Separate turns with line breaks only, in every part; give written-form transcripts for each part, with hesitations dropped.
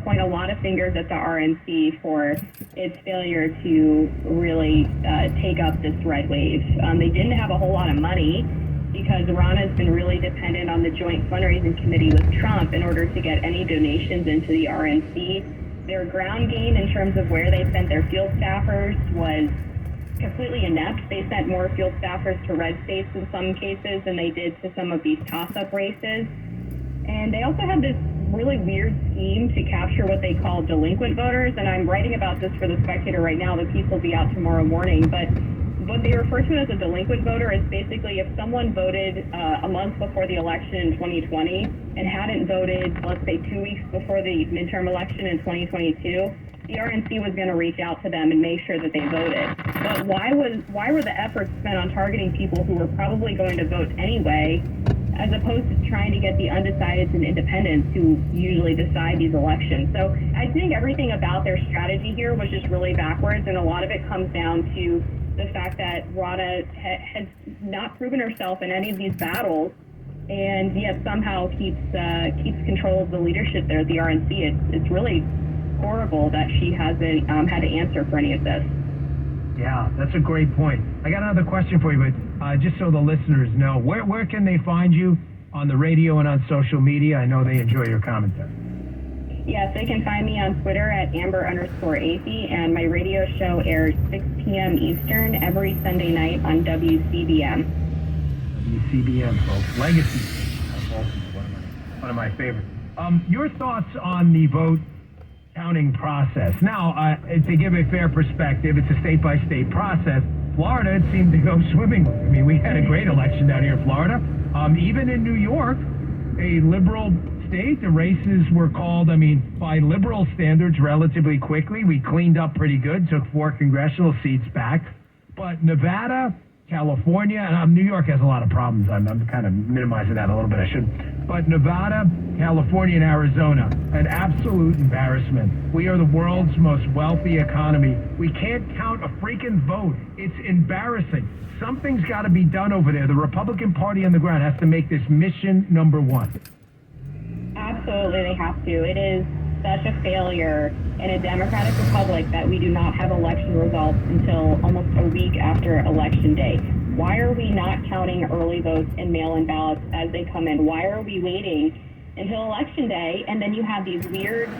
point a lot of fingers at the RNC for its failure to really take up this red wave. They didn't have a whole lot of money because Ronna has been really dependent on the joint fundraising committee with Trump in order to get any donations into the RNC. Their ground game in terms of where they sent their field staffers was completely inept. They sent more field staffers to red states in some cases than they did to some of these toss-up races. And they also had this really weird scheme to capture what they call delinquent voters. And I'm writing about this for The Spectator right now. The piece will be out tomorrow morning. But what they refer to as a delinquent voter is basically if someone voted a month before the election in 2020 and hadn't voted, let's say 2 weeks before the midterm election in 2022, the RNC was going to reach out to them and make sure that they voted. But why were the efforts spent on targeting people who were probably going to vote anyway, as opposed to trying to get the undecideds and independents who usually decide these elections? So I think everything about their strategy here was just really backwards, and a lot of it comes down to the fact that Ronna has not proven herself in any of these battles, and yet somehow keeps control of the leadership there at the RNC. It's really horrible that she hasn't had to answer for any of this.
Yeah, that's a great point. I got another question for you, but just so the listeners know, where can they find you on the radio and on social media? I know they enjoy your commentary.
Yes, they can find me on Twitter at Amber_AP, and my radio show airs 6 p.m. Eastern every Sunday night on WCBM.
WCBM, folks. Legacy. One of my favorites. Your thoughts on the vote counting process. Now, to give a fair perspective, it's a state-by-state process. Florida, it seemed to go swimmingly. I mean, we had a great election down here in Florida. Even in New York, a liberal state, the races were called, by liberal standards, relatively quickly. We cleaned up pretty good, took 4 congressional seats back. But Nevada, California, and New York has a lot of problems. I'm kind of minimizing that a little bit, I should. But Nevada, California, and Arizona, an absolute embarrassment. We are the world's most wealthy economy. We can't count a freaking vote. It's embarrassing. Something's got to be done over there. The Republican Party on the ground has to make this mission number 1.
Absolutely, they have to. It is such a failure in a democratic republic that we do not have election results until almost a week after Election Day. Why are we not counting early votes and mail-in ballots as they come in? Why are we waiting until Election Day, and then you have these weird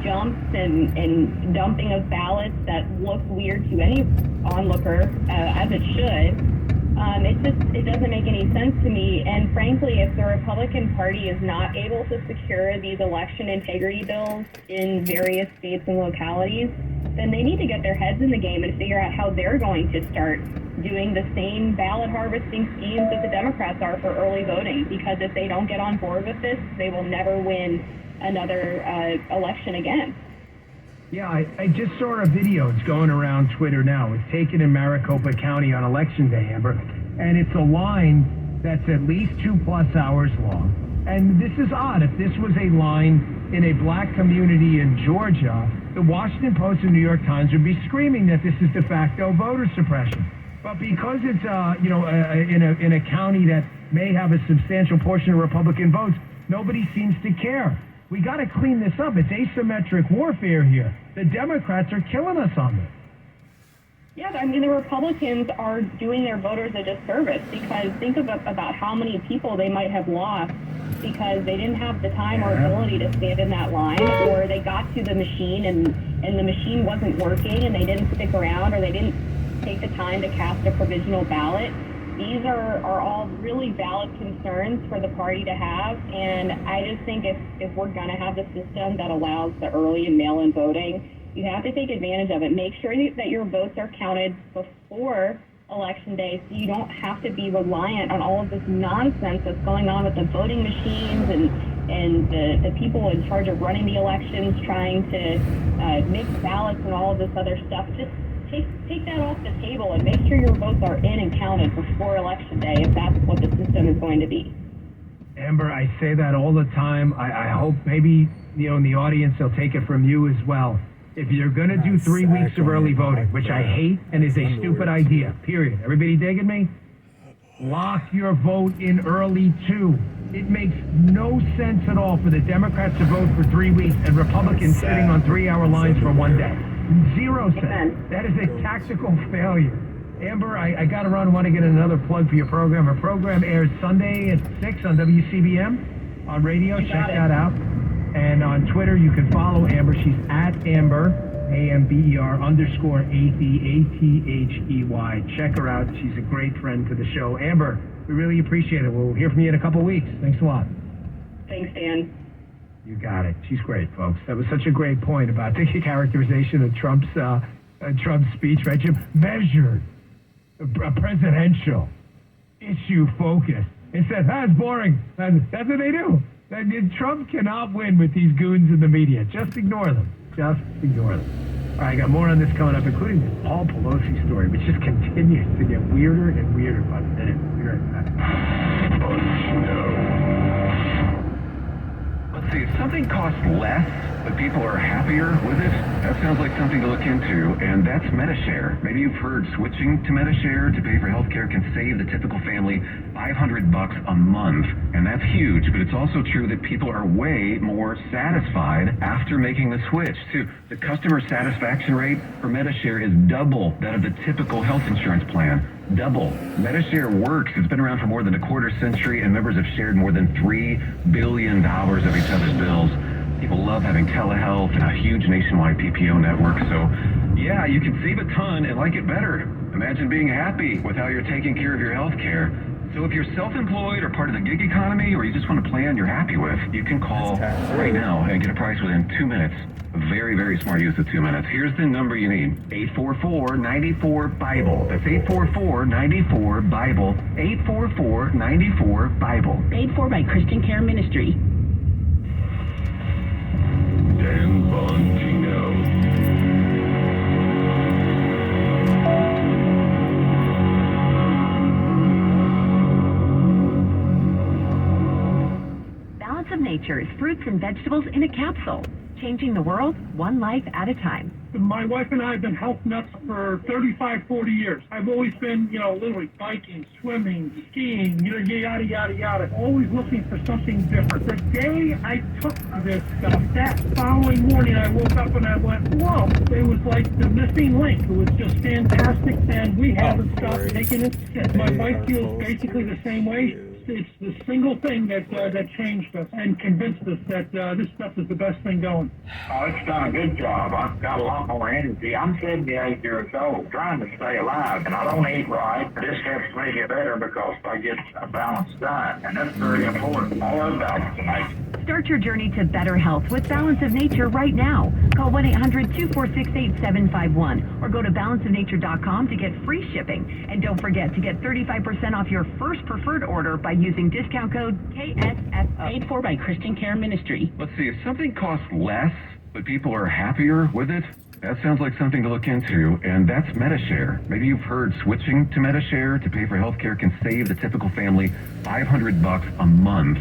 jumps and dumping of ballots that look weird to any onlooker, as it should? It doesn't make any sense to me. And frankly, if the Republican Party is not able to secure these election integrity bills in various states and localities, then they need to get their heads in the game and figure out how they're going to start doing the same ballot harvesting schemes that the Democrats are for early voting. Because if they don't get on board with this, they will never win another election again.
Yeah, I just saw a video. It's going around Twitter now. It's taken in Maricopa County on Election Day, Amber. And it's a line that's at least 2+ hours long. And this is odd. If this was a line in a black community in Georgia, the Washington Post and New York Times would be screaming that this is de facto voter suppression. But because it's in a county that may have a substantial portion of Republican votes, nobody seems to care. We got to clean this up. It's asymmetric warfare here. The Democrats are killing us on this.
Yeah, the Republicans are doing their voters a disservice, because think about how many people they might have lost because they didn't have the time or ability to stand in that line, or they got to the machine and the machine wasn't working and they didn't stick around, or they didn't take the time to cast a provisional ballot. These are all really valid concerns for the party to have, and I just think if we're going to have the system that allows the early and mail-in voting, you have to take advantage of it. Make sure that your votes are counted before Election Day, so you don't have to be reliant on all of this nonsense that's going on with the voting machines and the people in charge of running the elections trying to mix ballots and all of this other stuff. Just take that off the table and make sure your votes are in and counted before Election Day, if that's what the system is going to be.
Amber, I say that all the time. I hope maybe, in the audience, they'll take it from you as well. If you're going to do 3 weeks of early voting, which I hate and is a stupid idea, period. Everybody digging me? Lock your vote in early, too. It makes no sense at all for the Democrats to vote for 3 weeks and Republicans sitting on 3-hour lines for 1 day. 0 cents. That is a tactical failure. Amber, I got to run. I want to get another plug for your program. Our program airs Sunday at 6 on WCBM on radio. Check that out. And on Twitter, you can follow Amber. She's at Amber, AMBER_Athey, ATHEY. Check her out. She's a great friend to the show. Amber, we really appreciate it. We'll hear from you in a couple weeks. Thanks a lot.
Thanks, Dan.
You got it. She's great, folks. That was such a great point about the characterization of Trump's speech, right, Jim? Measured, presidential, issue focused. Instead, that's boring. That's what they do. Trump cannot win with these goons in the media. Just ignore them. Just ignore them. All right, I got more on this coming up, including this Paul Pelosi story, which just continues to get weirder and weirder by the minute. Be right back.
Let's see, if something costs less, but people are happier with it, that sounds like something to look into, and that's MediShare. Maybe you've heard switching to MediShare to pay for healthcare can save the typical family $500 a month, and that's huge, but it's also true that people are way more satisfied after making the switch. So the customer satisfaction rate for MediShare is double that of the typical health insurance plan. Double. MediShare works. It's been around for more than a quarter century, and members have shared more than $3 billion of each other's bills. People love having telehealth and a huge nationwide PPO network. So, yeah, you can save a ton and like it better. Imagine being happy with how you're taking care of your health care. So if you're self-employed or part of the gig economy, or you just want a plan you're happy with, you can call right now and get a price within 2 minutes. Very, very smart use of 2 minutes. Here's the number you need. 844-94-BIBLE. That's 844-94-BIBLE. 844-94-BIBLE.
Paid for by Christian Care Ministry.
Dan Bongino.
Balance of Nature is fruits and vegetables in a capsule, changing the world one life at a time.
My wife and I have been health nuts for 35, 40 years. I've always been, literally biking, swimming, skiing, yada, yada, yada. Always looking for something different. The day I took this stuff, that following morning I woke up and I went, whoa. It was like the missing link. It was just fantastic, and we haven't stopped taking it since. My wife feels basically the same way. It's the single thing that changed us and convinced us that this stuff is the best thing going.
Oh, it's done a good job. I've got a lot more energy. I'm 78 years old, trying to stay alive, and I don't eat right. This helps me get better because I get a balanced diet, and that's very important. I love Balance of Nature.
Start your journey to better health with Balance of Nature right now. Call 1-800-246-8751 or go to balanceofnature.com to get free shipping. And don't forget to get 35% off your first preferred order by using discount code KSFO. Paid for by Christian Care Ministry.
Let's see, if something costs less, but people are happier with it, that sounds like something to look into, and that's MediShare. Maybe you've heard switching to MediShare to pay for healthcare can save the typical family $500 a month,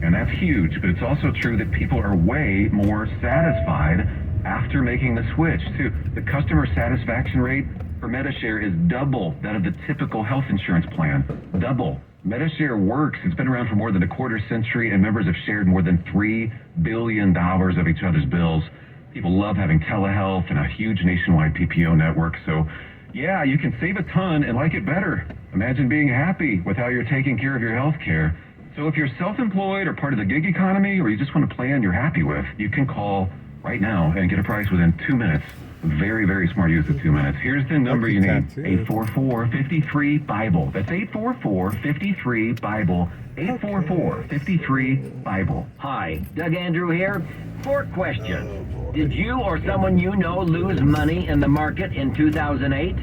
and that's huge, but it's also true that people are way more satisfied after making the switch. Too, the customer satisfaction rate for MediShare is double that of the typical health insurance plan. Double. MediShare works. It's been around for more than a quarter century, and members have shared more than $3 billion of each other's bills. People love having telehealth and a huge nationwide PPO network. So, yeah, you can save a ton and like it better. Imagine being happy with how you're taking care of your health care. So if you're self-employed or part of the gig economy, or you just want a plan you're happy with, you can call right now and get a price within 2 minutes. Very, very smart use of 2 minutes. Here's the number you need. 844-53-BIBLE. That's 844-53-BIBLE. 844-53-BIBLE.
Hi, Doug Andrew here. Short question. Did you or someone you know lose money in the market in 2008?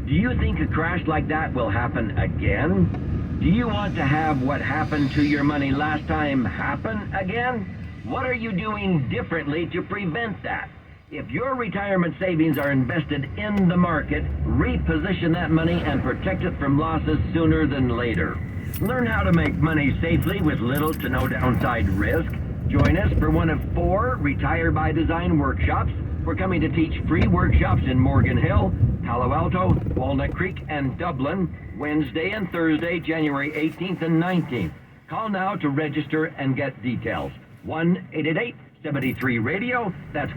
Do you think a crash like that will happen again? Do you want to have what happened to your money last time happen again? What are you doing differently to prevent that? If your retirement savings are invested in the market, reposition that money and protect it from losses sooner than later. Learn how to make money safely with little to no downside risk. Join us for one of 4 Retire by Design workshops. We're coming to teach free workshops in Morgan Hill, Palo Alto, Walnut Creek, and Dublin. Wednesday and Thursday, January 18th and 19th. Call now to register and get details. 1-888-73-RADIO. That's